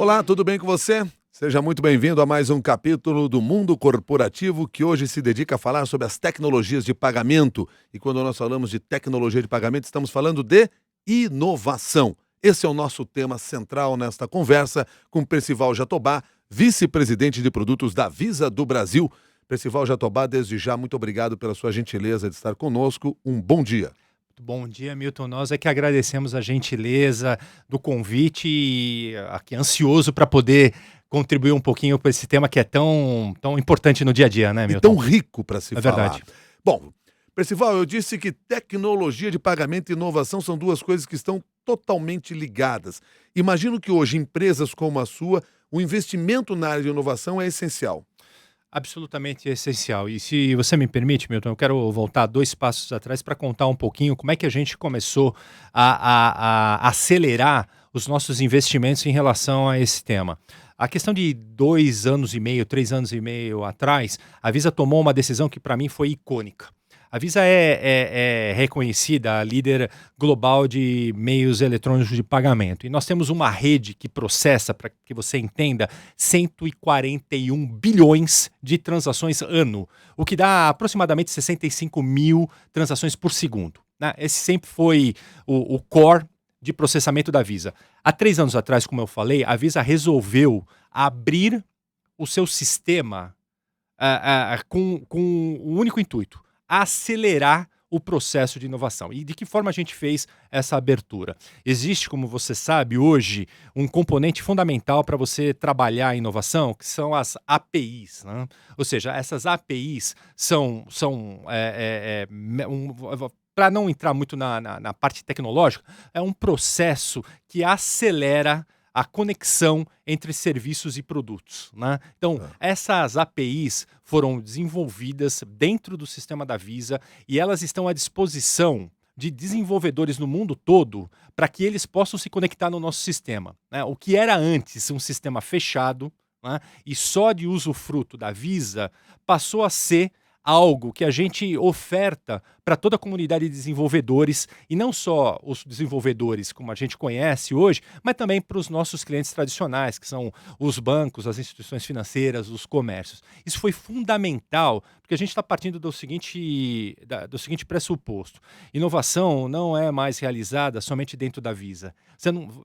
Olá, tudo bem com você? Seja muito bem-vindo a mais um capítulo do Mundo Corporativo, que hoje se dedica a falar sobre as tecnologias de pagamento. E quando nós falamos de tecnologia de pagamento, estamos falando de inovação. Esse é o nosso tema central nesta conversa com Percival Jatobá, vice-presidente de produtos da Visa do Brasil. Percival Jatobá, desde já, muito obrigado pela sua gentileza de estar conosco. Um bom dia. Bom dia, Milton. Nós é que agradecemos a gentileza do convite e aqui ansioso para poder contribuir um pouquinho para esse tema que é tão importante no dia a dia, né, E Milton? tão rico para se É falar. verdade. Bom, Percival, eu disse que tecnologia de pagamento e inovação são duas coisas que estão totalmente ligadas. Imagino que hoje, empresas como a sua, o investimento na área de inovação é essencial. Absolutamente essencial. E se você me permite, Milton, eu quero voltar 2 passos atrás para contar um pouquinho como é que a gente começou a acelerar os nossos investimentos em relação a esse tema. A questão de 2 anos e meio, 3 anos e meio atrás, a Visa tomou uma decisão que para mim foi icônica. A Visa é reconhecida a líder global de meios eletrônicos de pagamento. E nós temos uma rede que processa, para que você entenda, 141 bilhões de transações ano, o que dá aproximadamente 65 mil transações por segundo, né? Esse sempre foi o core de processamento da Visa. Há 3 anos atrás, como eu falei, a Visa resolveu abrir o seu sistema com um único intuito: acelerar o processo de inovação. E de que forma a gente fez essa abertura? Existe, como você sabe, hoje, um componente fundamental para você trabalhar a inovação, que são as APIs, né? Ou seja, essas APIs são para não entrar muito na parte tecnológica, é um processo que acelera a conexão entre serviços e produtos, né? Então, essas APIs foram desenvolvidas dentro do sistema da Visa e elas estão à disposição de desenvolvedores no mundo todo para que eles possam se conectar no nosso sistema, né? O que era antes um sistema fechado, né, e só de usufruto da Visa, passou a ser algo que a gente oferta para toda a comunidade de desenvolvedores, e não só os desenvolvedores como a gente conhece hoje, mas também para os nossos clientes tradicionais, que são os bancos, as instituições financeiras, os comércios. Isso foi fundamental, porque a gente está partindo do seguinte pressuposto: inovação não é mais realizada somente dentro da Visa.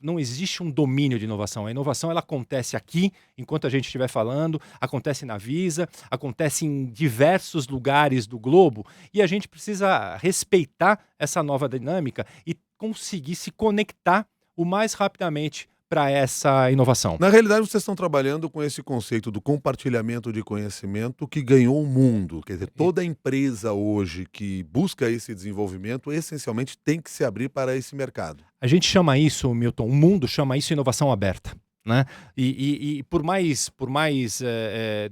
Não existe um domínio de inovação. A inovação ela acontece aqui, enquanto a gente estiver falando, acontece na Visa, acontece em diversos lugares do globo, e a gente precisa respeitar essa nova dinâmica e conseguir se conectar o mais rapidamente para essa inovação. Na realidade, vocês estão trabalhando com esse conceito do compartilhamento de conhecimento que ganhou o mundo. Quer dizer, toda empresa hoje que busca esse desenvolvimento, essencialmente tem que se abrir para esse mercado. A gente chama isso, Milton, o mundo chama isso inovação aberta, né? E por mais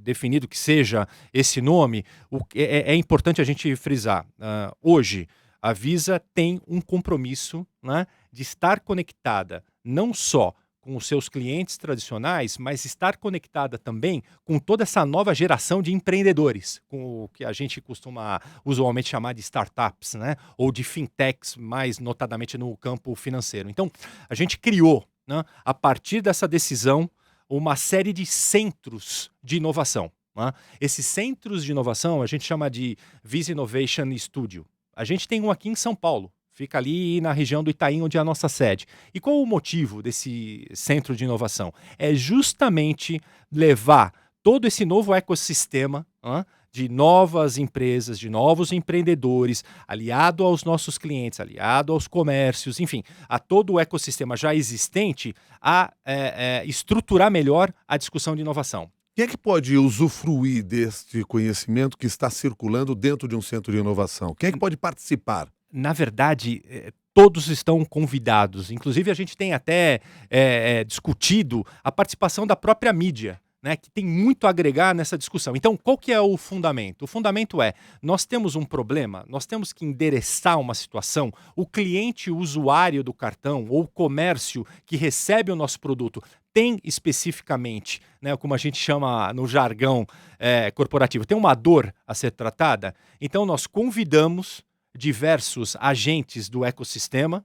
definido que seja esse nome, é importante a gente frisar. Hoje, a Visa tem um compromisso, né, de estar conectada não só com os seus clientes tradicionais, mas estar conectada também com toda essa nova geração de empreendedores, com o que a gente costuma usualmente chamar de startups, né? Ou de fintechs, mais notadamente no campo financeiro. Então, a gente criou, né, a partir dessa decisão, uma série de centros de inovação, né? Esses centros de inovação a gente chama de Visa Innovation Studio. A gente tem um aqui em São Paulo. Fica ali na região do Itaim, onde é a nossa sede. E qual o motivo desse centro de inovação? É justamente levar todo esse novo ecossistema de novas empresas, de novos empreendedores, aliado aos nossos clientes, aliado aos comércios, enfim, a todo o ecossistema já existente, a estruturar melhor a discussão de inovação. Quem é que pode usufruir deste conhecimento que está circulando dentro de um centro de inovação? Quem é que pode participar? Na verdade, todos estão convidados. Inclusive, a gente tem até discutido a participação da própria mídia, né, que tem muito a agregar nessa discussão. Então, qual que é o fundamento? O fundamento é: nós temos um problema, nós temos que endereçar uma situação, o cliente usuário do cartão ou o comércio que recebe o nosso produto tem especificamente, né, como a gente chama no jargão corporativo, tem uma dor a ser tratada. Então, nós convidamos diversos agentes do ecossistema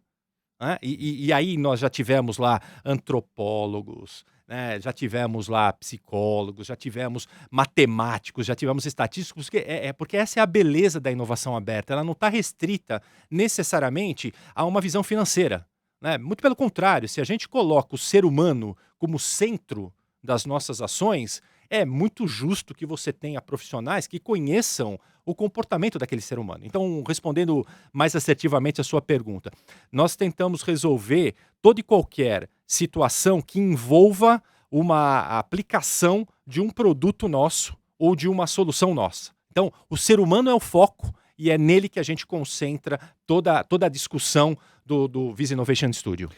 né? E aí nós já tivemos lá antropólogos, né? Já tivemos lá psicólogos, já tivemos matemáticos, já tivemos estatísticos, porque essa é a beleza da inovação aberta. Ela não está restrita necessariamente a uma visão financeira, né? Muito pelo contrário, se a gente coloca o ser humano como centro das nossas ações, é muito justo que você tenha profissionais que conheçam o comportamento daquele ser humano. Então, respondendo mais assertivamente a sua pergunta, nós tentamos resolver toda e qualquer situação que envolva uma aplicação de um produto nosso ou de uma solução nossa. Então, o ser humano é o foco e é nele que a gente concentra toda a discussão do Visa Innovation Studio.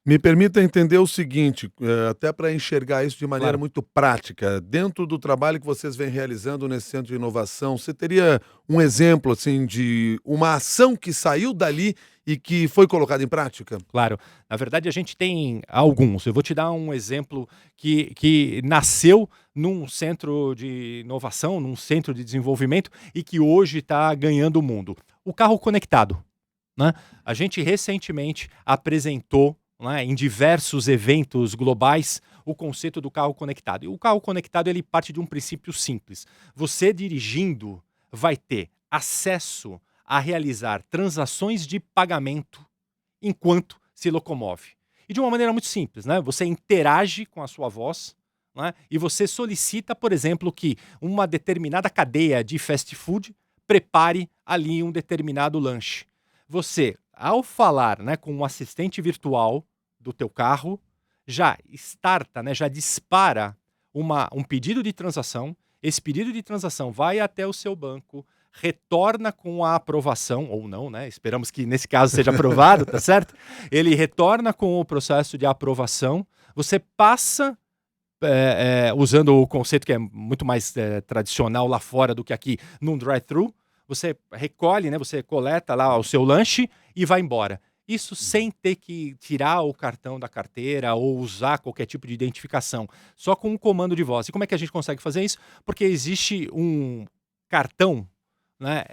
Me permita entender o seguinte, até para enxergar isso de maneira Claro. muito prática. Dentro do trabalho que vocês vêm realizando nesse centro de inovação, você teria um exemplo assim de uma ação que saiu dali e que foi colocada em prática? Claro. Na verdade, a gente tem alguns. Eu vou te dar um exemplo que nasceu num centro de inovação, num centro de desenvolvimento e que hoje está ganhando o mundo. O carro conectado, né? A gente recentemente apresentou, né, em diversos eventos globais, o conceito do carro conectado. E o carro conectado ele parte de um princípio simples. Você dirigindo vai ter acesso a realizar transações de pagamento enquanto se locomove. E de uma maneira muito simples, né? Você interage com a sua voz, né? E você solicita, por exemplo, que uma determinada cadeia de fast food prepare ali um determinado lanche. Você, ao falar, né, com um assistente virtual do teu carro, já starta, né, já dispara um pedido de transação. Esse pedido de transação vai até o seu banco, retorna com a aprovação, ou não, né? Esperamos que nesse caso seja aprovado, tá certo? Ele retorna com o processo de aprovação, você passa, usando o conceito que é muito mais tradicional lá fora do que aqui, num drive-thru, você recolhe, né? Você coleta lá o seu lanche e vai embora. Isso sem ter que tirar o cartão da carteira ou usar qualquer tipo de identificação, só com um comando de voz. E como é que a gente consegue fazer isso? Porque existe um cartão, né,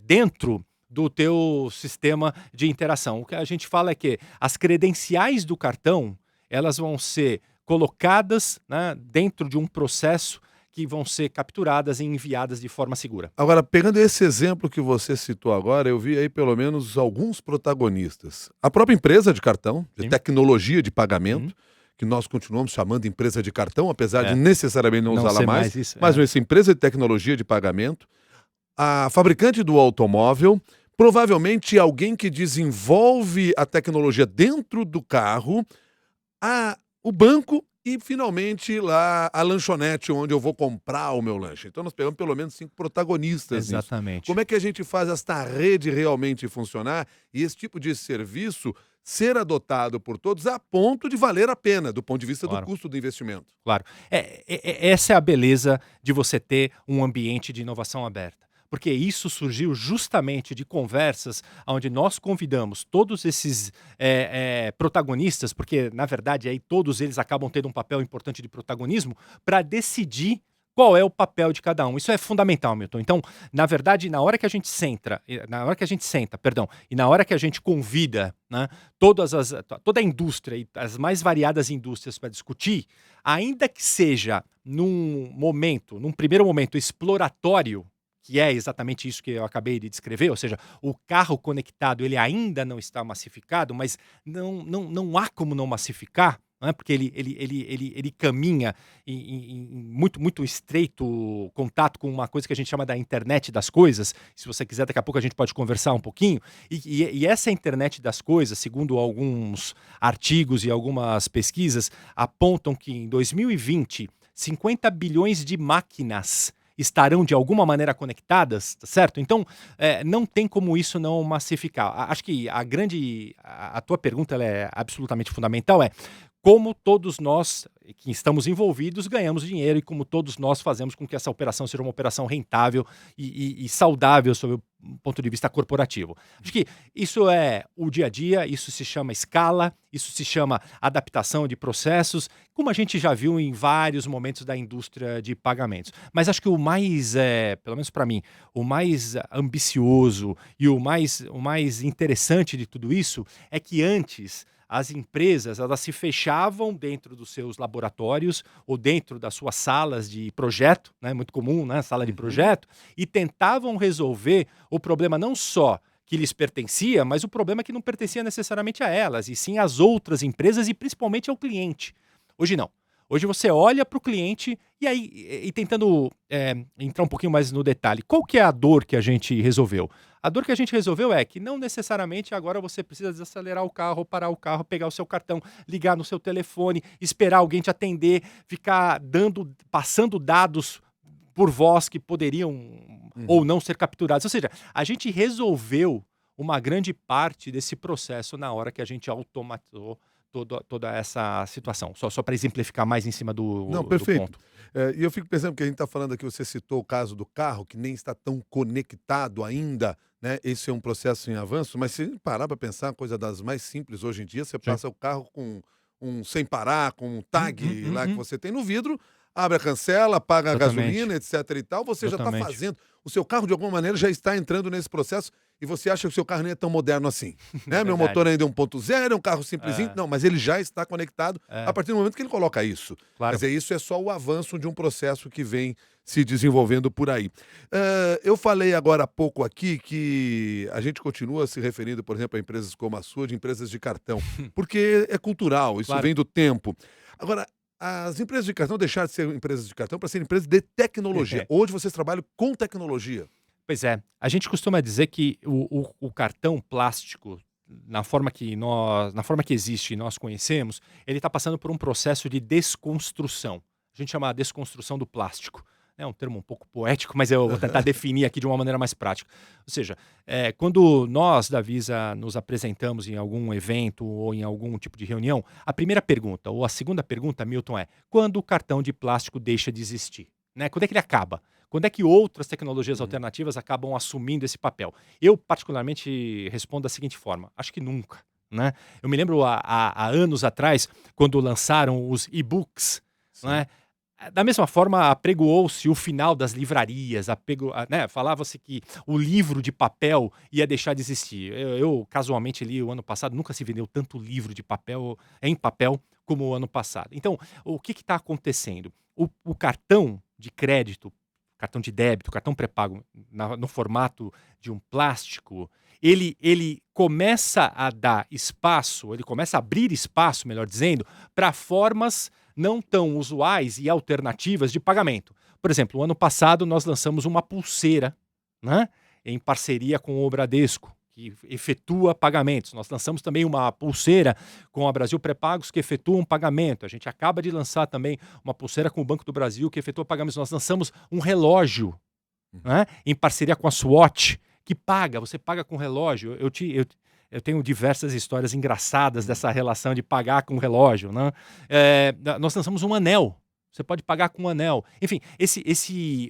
dentro do teu sistema de interação. O que a gente fala é que as credenciais do cartão elas vão ser colocadas, né, dentro de um processo que vão ser capturadas e enviadas de forma segura. Agora, pegando esse exemplo que você citou agora, eu vi aí pelo menos alguns protagonistas. A própria empresa de cartão, de Sim. tecnologia de pagamento, que nós continuamos chamando empresa de cartão, apesar de necessariamente não usá-la ser mais, isso, mas essa empresa de tecnologia de pagamento, a fabricante do automóvel, provavelmente alguém que desenvolve a tecnologia dentro do carro, o banco e, finalmente, lá a lanchonete onde eu vou comprar o meu lanche. Então, nós pegamos pelo menos 5 protagonistas nisso. Exatamente. Como é que a gente faz esta rede realmente funcionar e esse tipo de serviço ser adotado por todos a ponto de valer a pena, do ponto de vista do custo do investimento? Claro. Essa é a beleza de você ter um ambiente de inovação aberta. Porque isso surgiu justamente de conversas onde nós convidamos todos esses protagonistas, porque, na verdade, aí todos eles acabam tendo um papel importante de protagonismo, para decidir qual é o papel de cada um. Isso é fundamental, Milton. Então, na verdade, na hora que a gente senta, e na hora que a gente convida, né, toda a indústria e as mais variadas indústrias para discutir, ainda que seja num primeiro momento exploratório, que é exatamente isso que eu acabei de descrever, ou seja, o carro conectado ele ainda não está massificado, mas não há como não massificar, né? Porque ele caminha em muito estreito contato com uma coisa que a gente chama da internet das coisas. Se você quiser, daqui a pouco a gente pode conversar um pouquinho. E essa internet das coisas, segundo alguns artigos e algumas pesquisas, apontam que em 2020, 50 bilhões de máquinas estarão de alguma maneira conectadas, tá certo? Então, não tem como isso não massificar. Acho que a tua pergunta ela é absolutamente fundamental, como todos nós que estamos envolvidos ganhamos dinheiro e como todos nós fazemos com que essa operação seja uma operação rentável e saudável sob o ponto de vista corporativo. Acho que isso é o dia a dia, isso se chama escala, isso se chama adaptação de processos, como a gente já viu em vários momentos da indústria de pagamentos. Mas acho que o mais, pelo menos para mim, o mais ambicioso e o mais interessante de tudo isso é que antes as empresas elas se fechavam dentro dos seus laboratórios ou dentro das suas salas de projeto, né, muito comum, né, sala de projeto, e tentavam resolver o problema não só que lhes pertencia, mas o problema que não pertencia necessariamente a elas, e sim às outras empresas e principalmente ao cliente. Hoje não. Hoje você olha para o cliente e tentando entrar um pouquinho mais no detalhe, qual que é a dor que a gente resolveu? A dor que a gente resolveu é que não necessariamente agora você precisa desacelerar o carro, parar o carro, pegar o seu cartão, ligar no seu telefone, esperar alguém te atender, ficar passando dados por voz que poderiam ou não ser capturados. Ou seja, a gente resolveu uma grande parte desse processo na hora que a gente automatizou toda essa situação. Só para exemplificar mais em cima Não, do perfeito. ponto. E eu fico pensando que a gente está falando aqui, você citou o caso do carro, que nem está tão conectado ainda, né? Esse é um processo em avanço, mas se a gente parar para pensar, coisa das mais simples hoje em dia, você Sim. passa o carro com sem parar, com um tag lá que você tem no vidro, abre a cancela, paga a Exatamente. gasolina, etc e tal, você já está Exatamente. fazendo. O seu carro, de alguma maneira, já está entrando nesse processo e você acha que o seu carro nem é tão moderno assim. Né? Meu Verdade. motor ainda é 1.0, é um carro simplesinho. É. Não, mas ele já está conectado a partir do momento que ele coloca isso. Quer Claro. dizer, isso é só o avanço de um processo que vem se desenvolvendo por aí. Eu falei agora há pouco aqui que a gente continua se referindo, por exemplo, a empresas como a sua, de empresas de cartão, porque é cultural, isso Claro. vem do tempo. Agora, as empresas de cartão deixaram de ser empresas de cartão para serem empresas de tecnologia. Hoje vocês trabalham com tecnologia. Pois é, a gente costuma dizer que o cartão plástico, na forma que existe e nós conhecemos, ele está passando por um processo de desconstrução. A gente chama a desconstrução do plástico. É um termo um pouco poético, mas eu vou tentar definir aqui de uma maneira mais prática. Ou seja, quando nós da Visa nos apresentamos em algum evento ou em algum tipo de reunião, a primeira pergunta ou a segunda pergunta, Milton, é: quando o cartão de plástico deixa de existir? Né? Quando é que ele acaba? Quando é que outras tecnologias alternativas acabam assumindo esse papel? Eu, particularmente, respondo da seguinte forma: acho que nunca. Né? Eu me lembro há anos atrás, quando lançaram os e-books, né? Da mesma forma, apregoou-se o final das livrarias, né? Falava-se que o livro de papel ia deixar de existir. Eu casualmente li o ano passado, nunca se vendeu tanto livro de papel, em papel, como o ano passado. Então, o que está acontecendo? O cartão de crédito, cartão de débito, cartão pré-pago no formato de um plástico, ele começa a dar espaço, ele começa a abrir espaço, melhor dizendo, para formas não tão usuais e alternativas de pagamento. Por exemplo, o ano passado nós lançamos uma pulseira, né, em parceria com o Bradesco, que efetua pagamentos. Nós lançamos também uma pulseira com a Brasil Pré-Pagos que efetua um pagamento. A gente acaba de lançar também uma pulseira com o Banco do Brasil que efetua pagamentos. Nós lançamos um relógio, né, em parceria com a Swatch, que você paga com relógio. Eu tenho diversas histórias engraçadas dessa relação de pagar com relógio, né? Nós lançamos um anel. Você pode pagar com um anel. Enfim,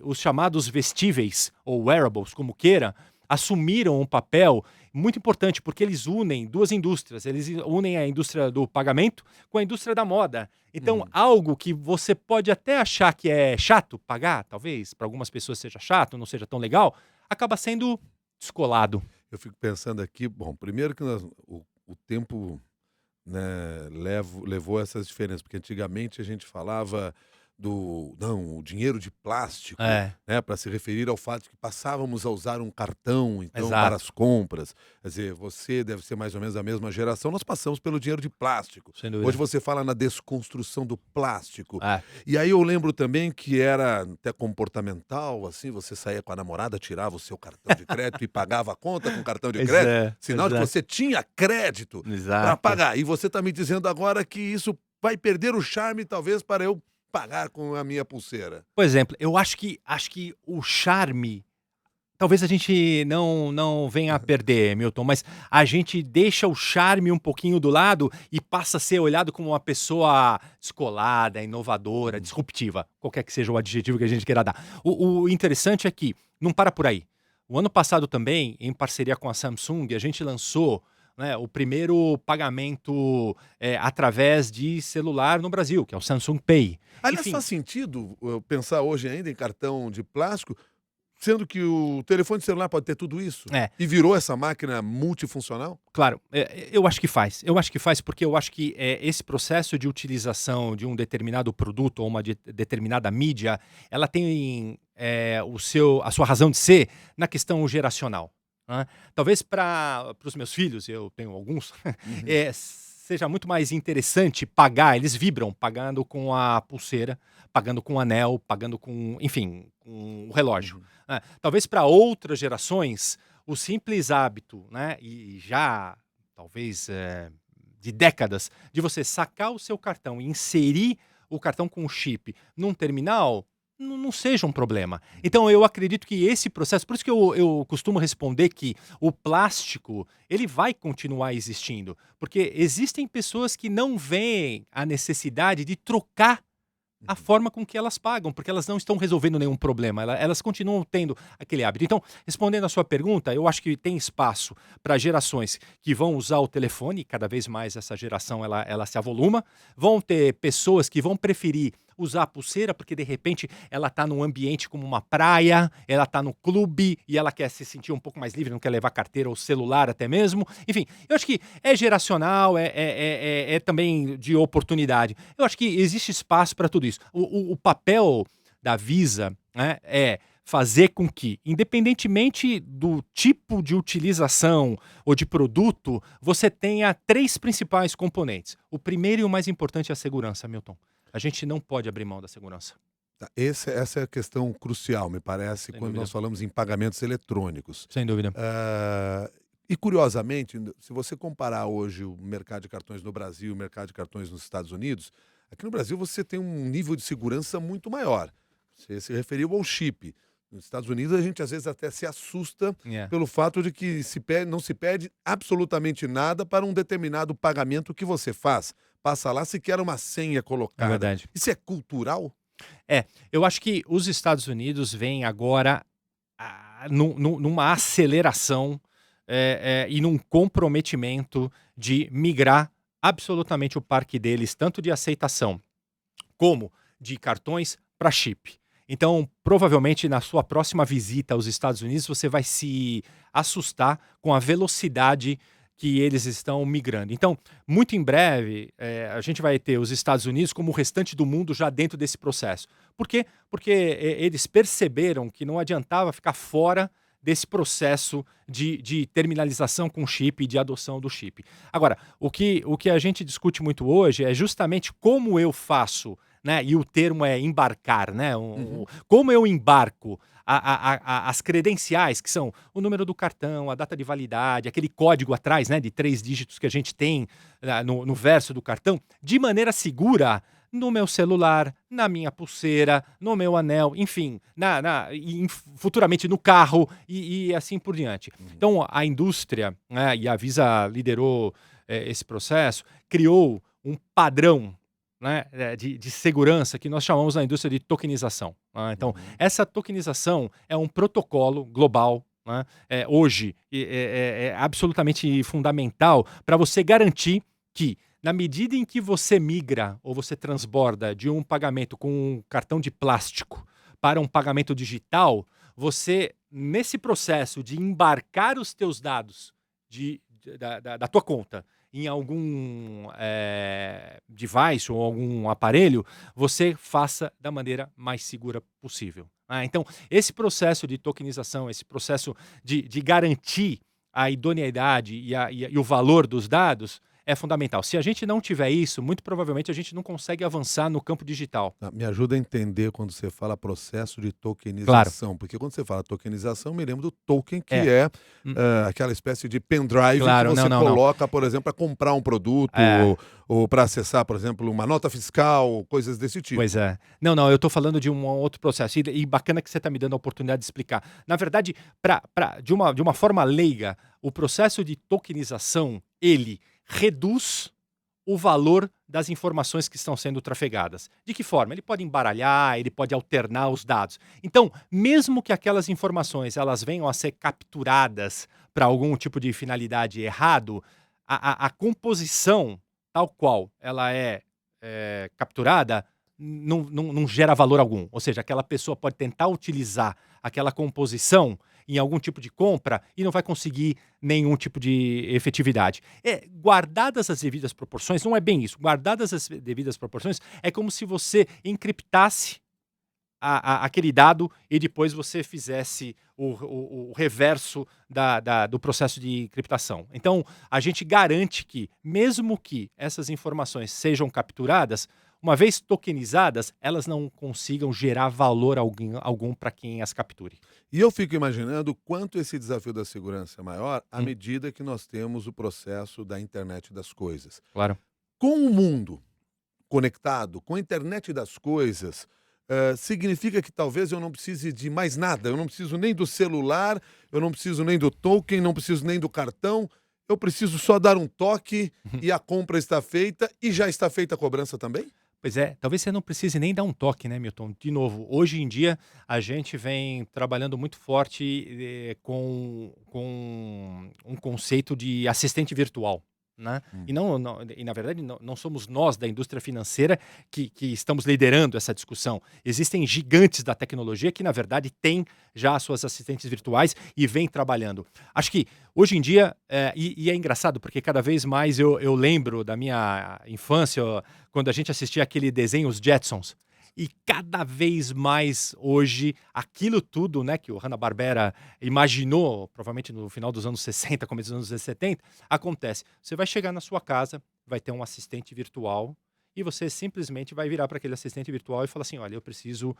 os chamados vestíveis, ou wearables, como queira, assumiram um papel muito importante, porque eles unem duas indústrias. Eles unem a indústria do pagamento com a indústria da moda. Então, algo que você pode até achar que é chato pagar, talvez, para algumas pessoas seja chato, não seja tão legal, acaba sendo descolado. Eu fico pensando aqui, bom, primeiro que o tempo, né, levou essas diferenças, porque antigamente a gente falava o dinheiro de plástico, né, para se referir ao fato de que passávamos a usar um cartão, então, Exato. para as compras. Quer dizer, você deve ser mais ou menos da mesma geração, nós passamos pelo dinheiro de plástico. Sem dúvida. Hoje você fala na desconstrução do plástico. É. E aí eu lembro também que era até comportamental, assim, você saía com a namorada, tirava o seu cartão de crédito e pagava a conta com o cartão de crédito, sinal de que você tinha crédito para Exato. pagar. E você está me dizendo agora que isso vai perder o charme, talvez, para eu pagar com a minha pulseira. Por exemplo, eu acho que o charme talvez a gente não venha a perder, Milton, mas a gente deixa o charme um pouquinho do lado e passa a ser olhado como uma pessoa descolada, inovadora, disruptiva, qualquer que seja o adjetivo que a gente queira dar. O interessante é que não para por aí. O ano passado também, em parceria com a Samsung, a gente lançou, né, o primeiro pagamento através de celular no Brasil, que é o Samsung Pay. Aliás, Enfim, faz sentido pensar hoje ainda em cartão de plástico, sendo que o telefone celular pode ter tudo isso? é. E virou essa máquina multifuncional? Claro, eu acho que faz. Eu acho que faz porque eu acho que esse processo de utilização de um determinado produto ou uma determinada mídia, ela tem a sua razão de ser na questão geracional, né? Talvez para os meus filhos, eu tenho alguns, Uhum, seja muito mais interessante pagar, eles vibram pagando com a pulseira, pagando com o anel, pagando com, enfim, com o relógio, uhum. né? Talvez para outras gerações o simples hábito, né, e já talvez de décadas, de você sacar o seu cartão e inserir o cartão com chip num terminal, não seja um problema. Então eu acredito que esse processo, por isso que eu costumo responder que o plástico ele vai continuar existindo, porque existem pessoas que não veem a necessidade de trocar a forma com que elas pagam, porque elas não estão resolvendo nenhum problema, elas continuam tendo aquele hábito. Então, respondendo à sua pergunta, eu acho que tem espaço para gerações que vão usar o telefone, cada vez mais essa geração ela se avoluma, vão ter pessoas que vão preferir usar a pulseira, porque de repente ela está num ambiente como uma praia, ela está no clube e ela quer se sentir um pouco mais livre, não quer levar carteira ou celular até mesmo. Enfim, eu acho que é geracional, é também de oportunidade. Eu acho que existe espaço para tudo isso. O papel da Visa, né, é fazer com que, independentemente do tipo de utilização ou de produto, você tenha três principais componentes. O primeiro e o mais importante é a segurança, Milton. A gente não pode abrir mão da segurança. Tá, essa é a questão crucial, me parece, Sem quando dúvida. nós falamos em pagamentos eletrônicos. Sem dúvida. E curiosamente, se você comparar hoje o mercado de cartões no Brasil e o mercado de cartões nos Estados Unidos, aqui no Brasil você tem um nível de segurança muito maior. Você se referiu ao chip. Nos Estados Unidos a gente às vezes até se assusta É, pelo fato de que não se pede absolutamente nada para um determinado pagamento que você faz. Passa lá sequer uma senha é colocada. verdade. Isso é cultural? Eu acho que os Estados Unidos vêm agora numa aceleração e num comprometimento de migrar absolutamente o parque deles, tanto de aceitação como de cartões para chip. Então, provavelmente na sua próxima visita aos Estados Unidos, você vai se assustar com a velocidade que eles estão migrando. Então, muito em breve, a gente vai ter os Estados Unidos como o restante do mundo já dentro desse processo. Por quê? Porque eles perceberam que não adiantava ficar fora desse processo de terminalização com chip e de adoção do chip. Agora, o que a gente discute muito hoje é justamente como eu faço, né? E o termo é embarcar, né? Uhum. Como eu embarco as credenciais, que são o número do cartão, a data de validade, aquele código atrás, né, de 3 dígitos que a gente tem no verso do cartão, de maneira segura no meu celular, na minha pulseira, no meu anel, enfim, futuramente no carro e assim por diante. Então, a indústria, né, e a Visa liderou esse processo, criou um padrão, né, de segurança que nós chamamos na indústria de tokenização, né? Então, Uhum. essa tokenização é um protocolo global, né, hoje é absolutamente fundamental para você garantir que, na medida em que você migra ou você transborda de um pagamento com um cartão de plástico para um pagamento digital, você, nesse processo de embarcar os teus dados da tua conta em algum device ou algum aparelho, você faça da maneira mais segura possível. Então, esse processo de tokenização, esse processo de garantir a idoneidade e o valor dos dados é fundamental. Se a gente não tiver isso, muito provavelmente a gente não consegue avançar no campo digital. Me ajuda a entender quando você fala processo de Claro. tokenização, porque quando você fala tokenização, eu me lembro do token, que É. é Hum, aquela espécie de pendrive que Claro, você não. coloca, por exemplo, para comprar um produto É. ou para acessar, por exemplo, uma nota fiscal, coisas desse tipo. Pois é. Não, eu estou falando de um outro processo. E bacana que você está me dando a oportunidade de explicar. Na verdade, de uma forma leiga, o processo de tokenização, ele reduz o valor das informações que estão sendo trafegadas. De que forma? Ele pode embaralhar, ele pode alternar os dados. Então, mesmo que aquelas informações elas venham a ser capturadas para algum tipo de finalidade errado, a composição tal qual ela é capturada não gera valor algum. Ou seja, aquela pessoa pode tentar utilizar aquela composição em algum tipo de compra e não vai conseguir nenhum tipo de efetividade. Guardadas as devidas proporções, não é bem isso. Guardadas as devidas proporções, é como se você encriptasse aquele dado e depois você fizesse o reverso do processo de encriptação. Então, a gente garante que, mesmo que essas informações sejam capturadas, uma vez tokenizadas, elas não consigam gerar valor algum para quem as capture. E eu fico imaginando quanto esse desafio da segurança é maior à Hum, medida que nós temos o processo da internet das coisas. claro. Com o mundo conectado, com a internet das coisas, significa que talvez eu não precise de mais nada. Eu não preciso nem do celular, eu não preciso nem do token, não preciso nem do cartão. Eu preciso só dar um toque e a compra está feita e já está feita a cobrança também? Pois é, talvez você não precise nem dar um toque, né, Milton? De novo, hoje em dia a gente vem trabalhando muito forte com um conceito de assistente virtual, né? Hum. E na verdade não somos nós da indústria financeira que estamos liderando essa discussão. Existem gigantes da tecnologia que na verdade têm já as suas assistentes virtuais e vêm trabalhando. Acho que hoje em dia, e é engraçado porque cada vez mais eu lembro da minha infância, quando a gente assistia aquele desenho Os Jetsons. E cada vez mais hoje, aquilo tudo, né, que o Hanna-Barbera imaginou, provavelmente no final dos anos 60, começo dos anos 70, acontece. Você vai chegar na sua casa, vai ter um assistente virtual e você simplesmente vai virar para aquele assistente virtual e falar assim, olha, eu preciso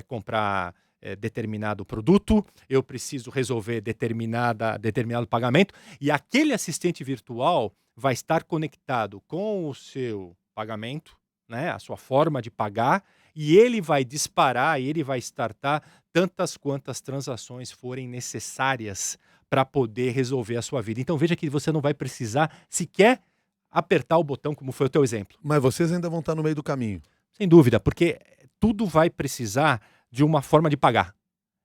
comprar determinado produto, eu preciso resolver determinado pagamento, e aquele assistente virtual vai estar conectado com o seu pagamento, né, a sua forma de pagar, e ele vai disparar, ele vai startar tantas quantas transações forem necessárias para poder resolver a sua vida. Então veja que você não vai precisar sequer apertar o botão, como foi o teu exemplo. Mas vocês ainda vão estar no meio do caminho. Sem dúvida, porque tudo vai precisar de uma forma de pagar.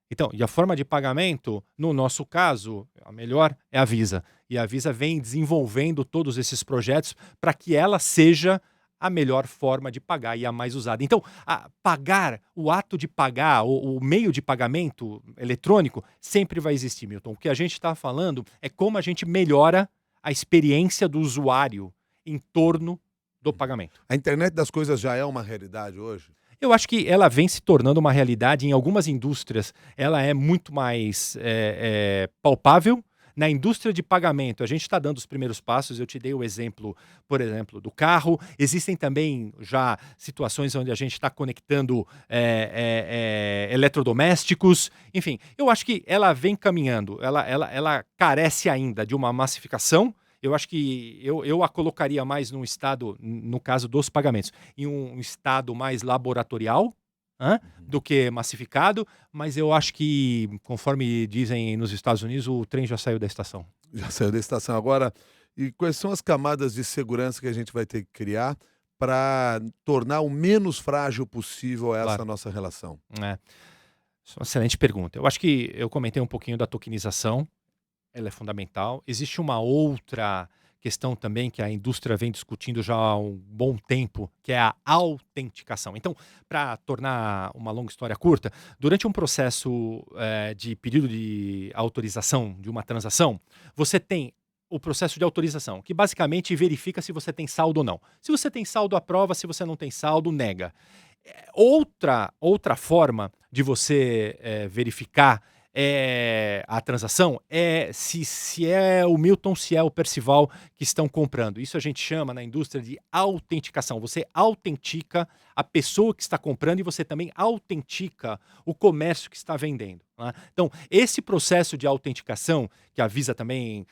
Então, e a forma de pagamento, no nosso caso, a melhor é a Visa. E a Visa vem desenvolvendo todos esses projetos para que ela seja a melhor forma de pagar e a mais usada. Então, o ato de pagar, o meio de pagamento eletrônico, sempre vai existir, Milton. O que a gente está falando é como a gente melhora a experiência do usuário em torno do pagamento. A internet das coisas já é uma realidade hoje? Eu acho que ela vem se tornando uma realidade em algumas indústrias. Ela é muito mais palpável. Na indústria de pagamento, a gente está dando os primeiros passos. Eu te dei o exemplo, por exemplo, do carro. Existem também já situações onde a gente está conectando eletrodomésticos. Enfim, eu acho que ela vem caminhando. Ela carece ainda de uma massificação. Eu acho que eu a colocaria mais num estado, no caso dos pagamentos, em um estado mais laboratorial, do que massificado, mas eu acho que, conforme dizem nos Estados Unidos, o trem já saiu da estação. Já saiu da estação. Agora, e quais são as camadas de segurança que a gente vai ter que criar para tornar o menos frágil possível essa Claro. nossa relação? Isso é uma excelente pergunta. Eu acho que eu comentei um pouquinho da tokenização, ela é fundamental. Existe uma outra questão também que a indústria vem discutindo já há um bom tempo, que é a autenticação. Então, para tornar uma longa história curta, durante um processo de pedido de autorização de uma transação, você tem o processo de autorização, que basicamente verifica se você tem saldo ou não. Se você tem saldo, aprova; se você não tem saldo, nega. Outra forma de você verificar é a transação, se é o Milton, se é o Percival que estão comprando. Isso a gente chama na indústria de autenticação. Você autentica a pessoa que está comprando e você também autentica o comércio que está vendendo, né? Então, esse processo de autenticação, que a Visa também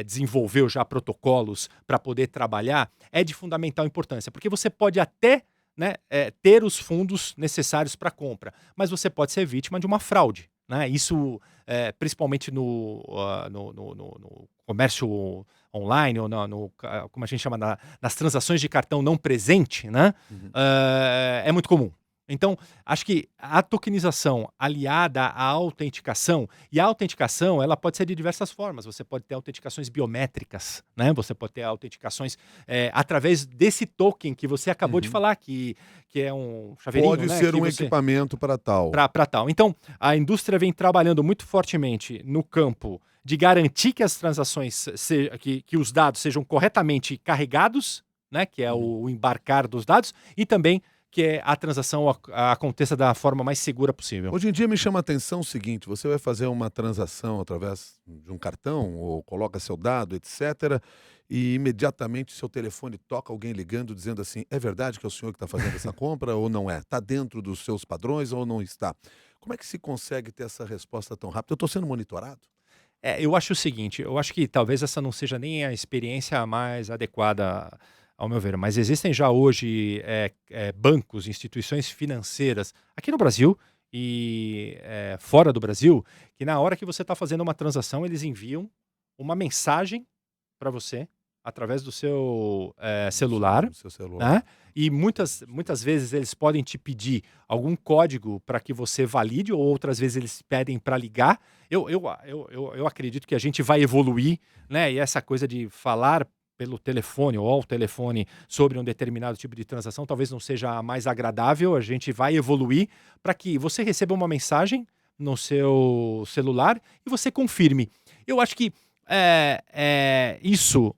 desenvolveu já protocolos para poder trabalhar, é de fundamental importância, porque você pode até, né, ter os fundos necessários para a compra, mas você pode ser vítima de uma fraude, né? Isso, principalmente no comércio online, ou como a gente chama, nas transações de cartão não presente, né? É muito comum. Então, acho que a tokenização aliada à autenticação, e a autenticação ela pode ser de diversas formas. Você pode ter autenticações biométricas, né? Você pode ter autenticações através desse token que você acabou de falar, que é um chaveirinho, Pode né? ser Que um equipamento para tal. Para tal. Então, a indústria vem trabalhando muito fortemente no campo de garantir que as transações, que os dados sejam corretamente carregados, né? Que é o embarcar dos dados, e também que a transação aconteça da forma mais segura possível. Hoje em dia me chama a atenção o seguinte: você vai fazer uma transação através de um cartão ou coloca seu dado, etc., e imediatamente seu telefone toca alguém ligando dizendo assim: é verdade que é o senhor que está fazendo essa compra ou não é? Está dentro dos seus padrões ou não está? Como é que se consegue ter essa resposta tão rápida? Eu estou sendo monitorado? Eu acho o seguinte, eu acho que talvez essa não seja nem a experiência mais adequada, ao meu ver, mas existem já hoje bancos, instituições financeiras aqui no Brasil e fora do Brasil, que na hora que você está fazendo uma transação, eles enviam uma mensagem para você através do seu celular, No seu celular. né? E muitas vezes eles podem te pedir algum código para que você valide, ou outras vezes eles pedem para ligar. Eu acredito que a gente vai evoluir, né? E essa coisa de falar pelo telefone ou ao telefone sobre um determinado tipo de transação talvez não seja a mais agradável. A gente vai evoluir para que você receba uma mensagem no seu celular e você confirme. Eu acho que isso,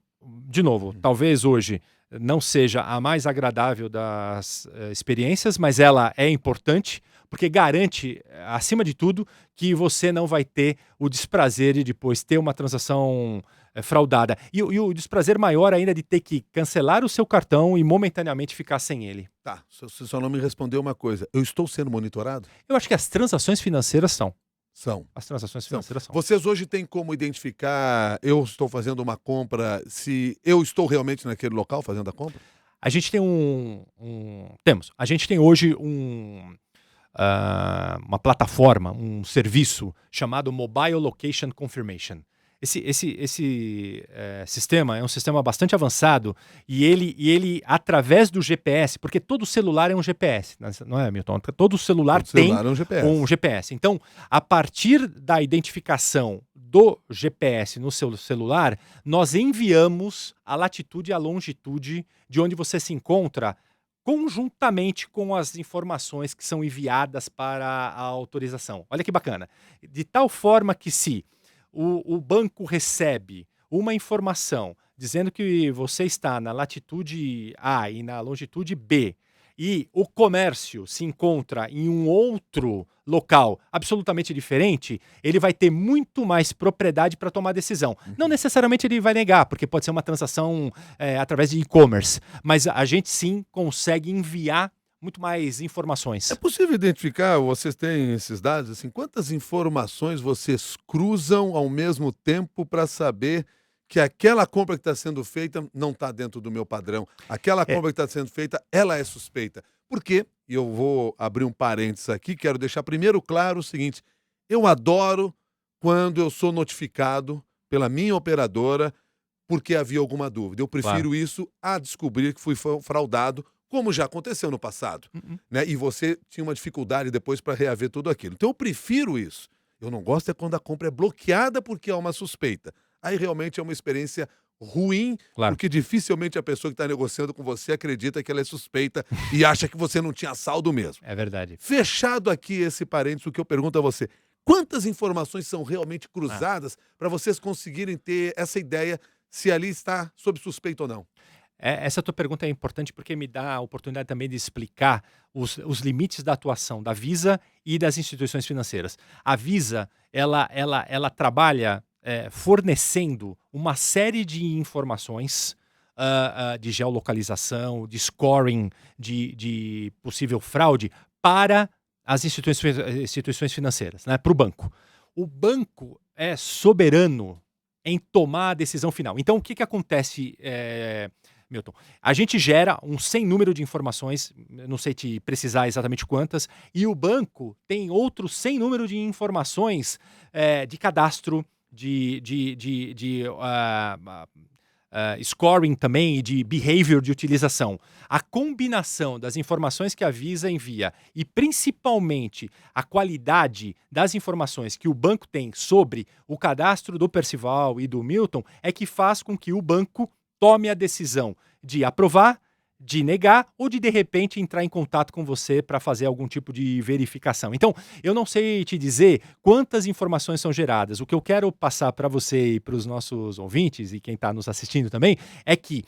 de novo, talvez hoje não seja a mais agradável das experiências, mas ela é importante porque garante, acima de tudo, que você não vai ter o desprazer de depois ter uma transação fraudada. E o desprazer maior ainda de ter que cancelar o seu cartão e momentaneamente ficar sem ele. Tá, você só não me respondeu uma coisa. Eu estou sendo monitorado? Eu acho que as transações financeiras são. São. As transações financeiras são. Vocês hoje têm como identificar, eu estou fazendo uma compra, se eu estou realmente naquele local fazendo a compra? A gente tem a gente tem hoje uma plataforma, um serviço chamado Mobile Location Confirmation. Esse sistema é um sistema bastante avançado e ele, através do GPS, porque todo celular é um GPS, não é, Milton? Todo celular tem é um GPS. um GPS. Então, a partir da identificação do GPS no seu celular, nós enviamos a latitude e a longitude de onde você se encontra conjuntamente com as informações que são enviadas para a autorização. Olha que bacana. De tal forma que se o banco recebe uma informação dizendo que você está na latitude A e na longitude B e o comércio se encontra em um outro local absolutamente diferente, ele vai ter muito mais propriedade para tomar decisão. Não necessariamente ele vai negar, porque pode ser uma transação através de e-commerce, mas a gente sim consegue enviar muito mais informações. É possível identificar, vocês têm esses dados, assim, quantas informações vocês cruzam ao mesmo tempo para saber que aquela compra que está sendo feita não está dentro do meu padrão, aquela compra que está sendo feita, ela é suspeita. Por quê? E eu vou abrir um parênteses aqui, quero deixar primeiro claro o seguinte: eu adoro quando eu sou notificado pela minha operadora porque havia alguma dúvida. Eu prefiro isso a descobrir que fui fraudado, como já aconteceu no passado, né? E você tinha uma dificuldade depois para reaver tudo aquilo. Então eu prefiro isso. Eu não gosto é quando a compra é bloqueada porque há uma suspeita. Aí realmente é uma experiência ruim, Claro. porque dificilmente a pessoa que está negociando com você acredita que ela é suspeita e acha que você não tinha saldo mesmo. É verdade. Fechado aqui esse parênteses, o que eu pergunto a você: quantas informações são realmente cruzadas para vocês conseguirem ter essa ideia se ali está sob suspeita ou não? Essa tua pergunta é importante porque me dá a oportunidade também de explicar os limites da atuação da Visa e das instituições financeiras. A Visa, ela trabalha fornecendo uma série de informações de geolocalização, de scoring, de possível fraude para as instituições financeiras, né, para o banco. O banco é soberano em tomar a decisão final. Então, o que acontece, Milton? A gente gera um sem número de informações, não sei te precisar exatamente quantas, e o banco tem outro sem número de informações de cadastro, scoring também e de behavior de utilização. A combinação das informações que a Visa envia e principalmente a qualidade das informações que o banco tem sobre o cadastro do Percival e do Milton é que faz com que o banco tome a decisão de aprovar, de negar ou de repente entrar em contato com você para fazer algum tipo de verificação. Então, eu não sei te dizer quantas informações são geradas. O que eu quero passar para você e para os nossos ouvintes e quem está nos assistindo também é que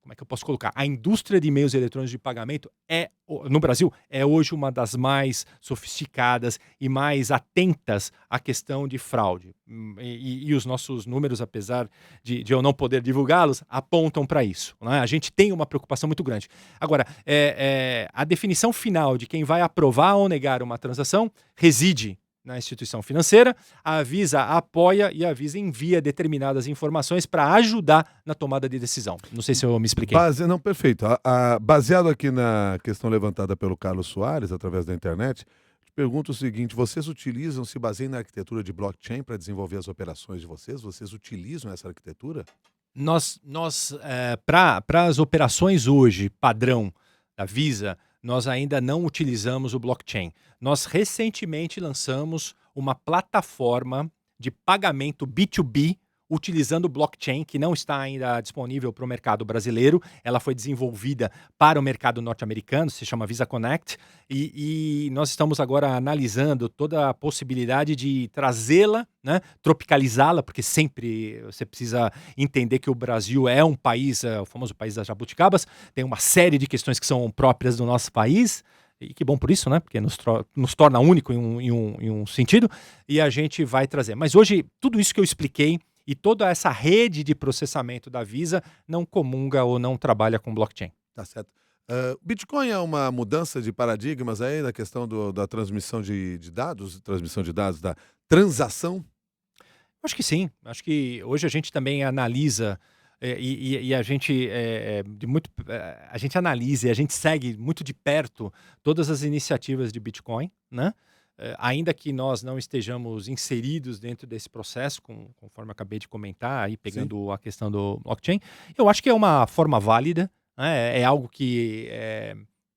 como é que eu posso colocar? A indústria de meios eletrônicos de pagamento no Brasil, é hoje uma das mais sofisticadas e mais atentas à questão de fraude. E os nossos números, apesar de eu não poder divulgá-los, apontam para isso, né? A gente tem uma preocupação muito grande. Agora, a definição final de quem vai aprovar ou negar uma transação reside na instituição financeira. A Visa apoia e a Visa envia determinadas informações para ajudar na tomada de decisão. Não sei se eu me expliquei. Não, perfeito. Baseado aqui na questão levantada pelo Carlos Soares, através da internet, te pergunto o seguinte: vocês se baseiam na arquitetura de blockchain para desenvolver as operações de vocês? Vocês utilizam essa arquitetura? Para as operações hoje, padrão da Visa, nós ainda não utilizamos o blockchain. Nós recentemente lançamos uma plataforma de pagamento B2B utilizando o blockchain, que não está ainda disponível para o mercado brasileiro. Ela foi desenvolvida para o mercado norte-americano, se chama Visa Connect, e nós estamos agora analisando toda a possibilidade de trazê-la, né, tropicalizá-la, porque sempre você precisa entender que o Brasil é um país, o famoso país das jabuticabas, tem uma série de questões que são próprias do nosso país, e que bom por isso, né? Porque nos torna único em um sentido, e a gente vai trazer. Mas hoje, tudo isso que eu expliquei e toda essa rede de processamento da Visa não comunga ou não trabalha com blockchain. Tá certo. Bitcoin é uma mudança de paradigmas aí na questão da transmissão de dados, da transação? Acho que sim. Acho que hoje a gente também analisa a gente a gente analisa e a gente segue muito de perto todas as iniciativas de Bitcoin, né? Ainda que nós não estejamos inseridos dentro desse processo, conforme eu acabei de comentar, aí pegando a questão do blockchain, eu acho que é uma forma válida, né? É algo que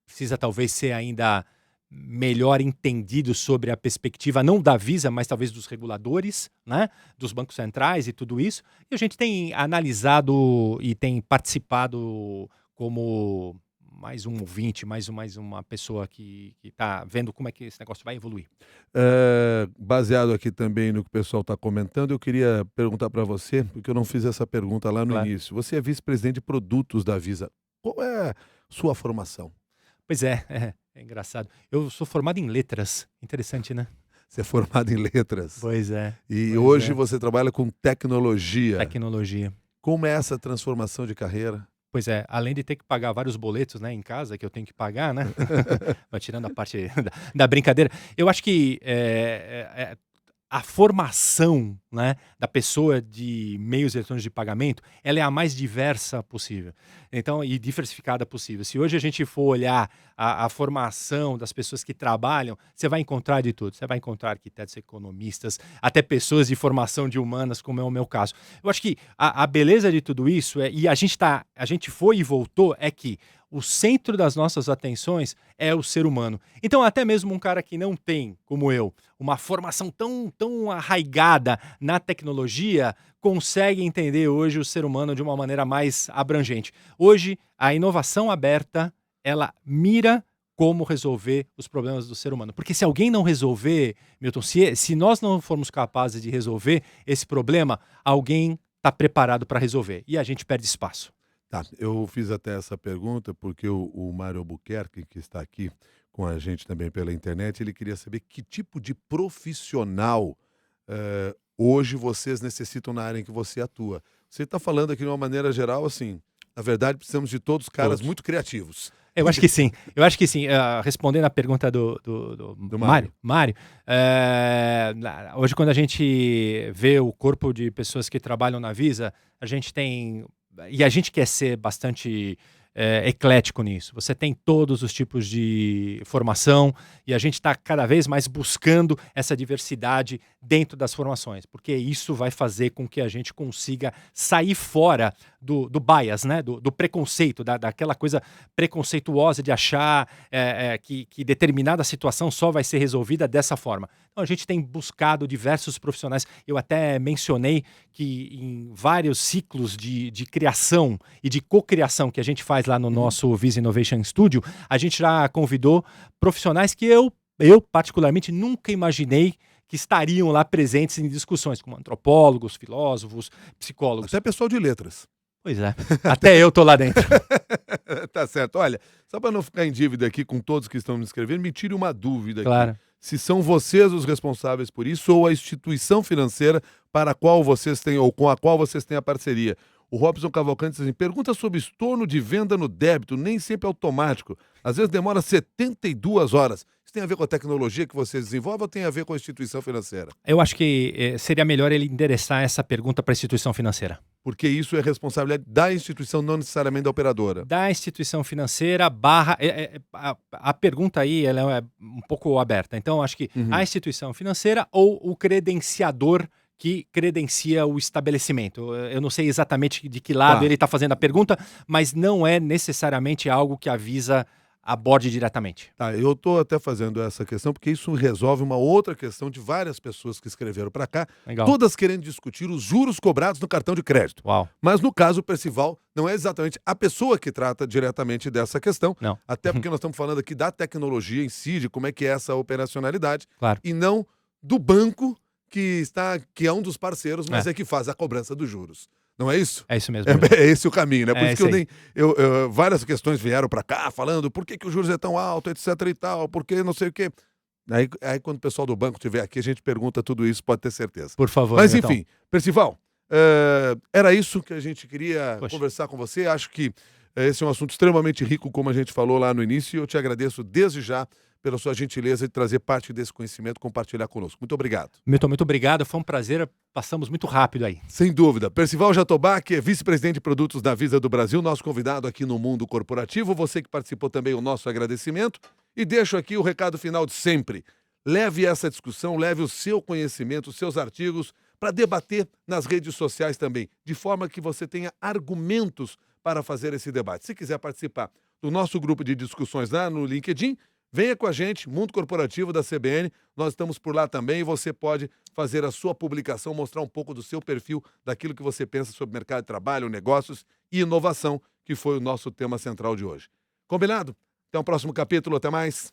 precisa talvez ser ainda melhor entendido sobre a perspectiva, não da Visa, mas talvez dos reguladores, né? Dos bancos centrais e tudo isso. E a gente tem analisado e tem participado como mais um ouvinte, mais uma pessoa que está vendo como é que esse negócio vai evoluir. Baseado aqui também no que o pessoal está comentando, eu queria perguntar para você, porque eu não fiz essa pergunta lá no início. Você é vice-presidente de produtos da Visa. Qual é a sua formação? Pois é engraçado. Eu sou formado em letras. Interessante, né? Você é formado em letras. Pois é. E hoje você trabalha com tecnologia. Tecnologia. Como é essa transformação de carreira? Pois é, além de ter que pagar vários boletos, né, em casa, que eu tenho que pagar, né? Mas tirando a parte da brincadeira, eu acho que a formação, né, da pessoa de meios eletrônicos de pagamento, ela é a mais diversa possível. Então, e diversificada possível. Se hoje a gente for olhar a formação das pessoas que trabalham, você vai encontrar de tudo. Você vai encontrar arquitetos, economistas, até pessoas de formação de humanas, como é o meu caso. Eu acho que a beleza de tudo isso, e a gente foi e voltou, é que o centro das nossas atenções é o ser humano. Então, até mesmo um cara que não tem, como eu, uma formação tão arraigada na tecnologia, consegue entender hoje o ser humano de uma maneira mais abrangente. Hoje, a inovação aberta, ela mira como resolver os problemas do ser humano. Porque se alguém não resolver, Milton, se nós não formos capazes de resolver esse problema, alguém está preparado para resolver. E a gente perde espaço. Tá, eu fiz até essa pergunta porque o Mário Albuquerque, que está aqui com a gente também pela internet, ele queria saber que tipo de profissional hoje vocês necessitam na área em que você atua. Você está falando aqui de uma maneira geral, assim, na verdade precisamos de todos caras Todos. muito criativos. Eu acho que sim. Eu acho que sim. Respondendo a pergunta do Mário, hoje quando a gente vê o corpo de pessoas que trabalham na Visa, a gente tem... E a gente quer ser bastante eclético nisso. Você tem todos os tipos de formação e a gente está cada vez mais buscando essa diversidade dentro das formações, porque isso vai fazer com que a gente consiga sair fora do bias, né? do preconceito, daquela coisa preconceituosa de achar que determinada situação só vai ser resolvida dessa forma. Então a gente tem buscado diversos profissionais. Eu até mencionei que em vários ciclos de criação e de cocriação que a gente faz lá no nosso Visa Innovation Studio, a gente já convidou profissionais que eu particularmente nunca imaginei que estariam lá presentes em discussões, como antropólogos, filósofos, psicólogos. Até pessoal de letras. Pois é, até eu tô lá dentro. Tá certo. Olha, só para não ficar em dívida aqui com todos que estão me escrevendo, me tire uma dúvida Claro. aqui. Se são vocês os responsáveis por isso ou a instituição financeira para a qual vocês têm ou com a qual vocês têm a parceria. O Robson Cavalcante diz assim, pergunta sobre estorno de venda no débito, nem sempre é automático. Às vezes demora 72 horas. Isso tem a ver com a tecnologia que vocês desenvolvem ou tem a ver com a instituição financeira? Eu acho que seria melhor ele endereçar essa pergunta para a instituição financeira. Porque isso é responsabilidade da instituição, não necessariamente da operadora. Da instituição financeira barra... a pergunta aí ela é um pouco aberta. Então, acho que a instituição financeira ou o credenciador que credencia o estabelecimento. Eu não sei exatamente de que lado ele está fazendo a pergunta, mas não é necessariamente algo que a Visa aborde diretamente. Tá, eu estou até fazendo essa questão porque isso resolve uma outra questão de várias pessoas que escreveram para cá, Legal. todas querendo discutir os juros cobrados no cartão de crédito. Uau. Mas no caso, o Percival não é exatamente a pessoa que trata diretamente dessa questão, Não. Até porque nós estamos falando aqui da tecnologia em si, de como é que é essa operacionalidade, Claro. e não do banco que é um dos parceiros, mas é que faz a cobrança dos juros. Não é isso? É isso mesmo. É esse o caminho, né? Por isso que isso várias questões vieram para cá falando por que os juros é tão alto, etc e tal, por que não sei o quê. Aí quando o pessoal do banco estiver aqui, a gente pergunta tudo isso, pode ter certeza. Por favor. Mas então. enfim, Percival, era isso que a gente queria conversar com você. Acho que esse é um assunto extremamente rico, como a gente falou lá no início, e eu te agradeço desde já pela sua gentileza de trazer parte desse conhecimento, compartilhar conosco. Muito obrigado. Milton, muito obrigado. Foi um prazer. Passamos muito rápido aí. Sem dúvida. Percival Jatobá, que é vice-presidente de produtos da Visa do Brasil, nosso convidado aqui no Mundo Corporativo. Você que participou também, o nosso agradecimento. E deixo aqui o recado final de sempre. Leve essa discussão, leve o seu conhecimento, os seus artigos, para debater nas redes sociais também, de forma que você tenha argumentos para fazer esse debate. Se quiser participar do nosso grupo de discussões lá no LinkedIn, venha com a gente, Mundo Corporativo da CBN, nós estamos por lá também e você pode fazer a sua publicação, mostrar um pouco do seu perfil, daquilo que você pensa sobre mercado de trabalho, negócios e inovação, que foi o nosso tema central de hoje. Combinado? Até o próximo capítulo, até mais.